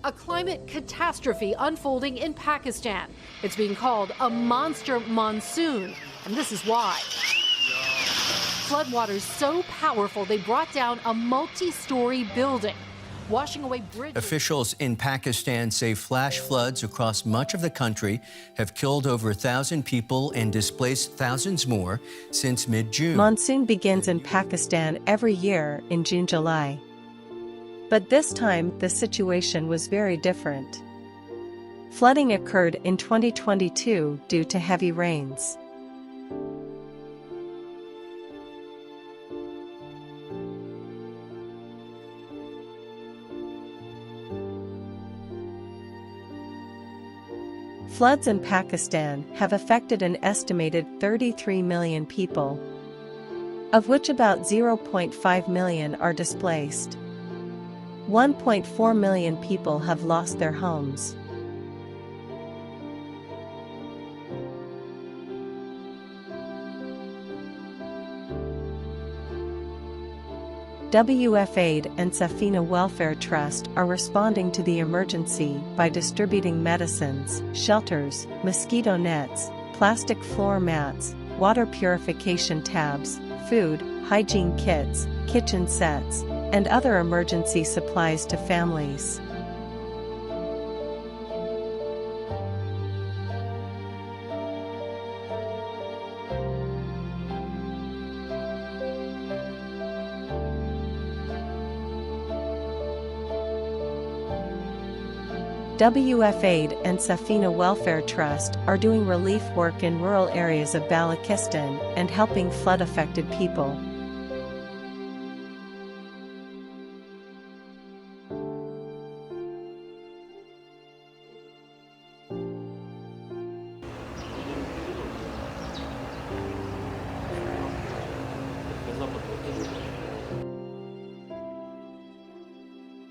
A climate catastrophe unfolding in Pakistan. It's being called a monster monsoon, and this is why. Floodwaters so powerful they brought down a multi-story building, washing away bridges. Officials in Pakistan say flash floods across much of the country have killed over 1,000 people and displaced thousands more since mid-June. Monsoon begins in Pakistan every year in June-July. But this time, the situation was very different. Flooding occurred in 2022 due to heavy rains. Floods in Pakistan have affected an estimated 33 million people, of which about 0.5 million are displaced. 1.4 million people have lost their homes. WF Aid and Safina Welfare Trust are responding to the emergency by distributing medicines, shelters, mosquito nets, plastic floor mats, water purification tabs, food, hygiene kits, kitchen sets, and other emergency supplies to families. WF Aid and Safina Welfare Trust are doing relief work in rural areas of Baluchistan and helping flood-affected people.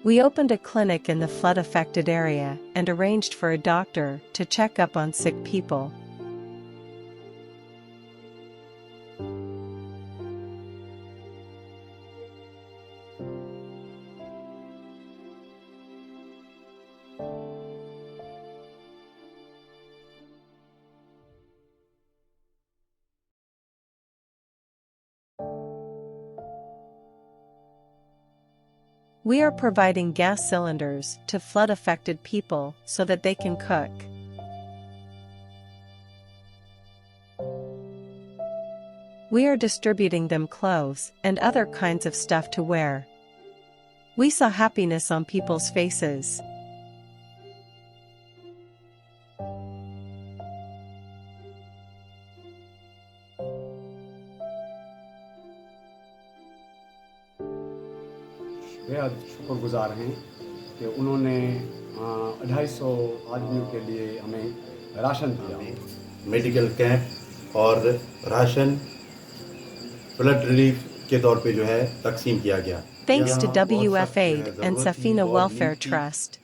We opened a clinic in the flood-affected area and arranged for a doctor to check up on sick people. We are providing gas cylinders to flood-affected people so that they can cook. We are distributing them clothes and other kinds of stuff to wear. We saw happiness on people's faces. बेहद शुक्रगुजार हैं कि उन्होंने 250 आदमियों के लिए हमें ration दिया। मेडिकल कैंप और राशन ब्लड रिलीफ के तौर पे जो है तकसीम किया गया। Thanks to WF Aid and Safina Welfare Trust.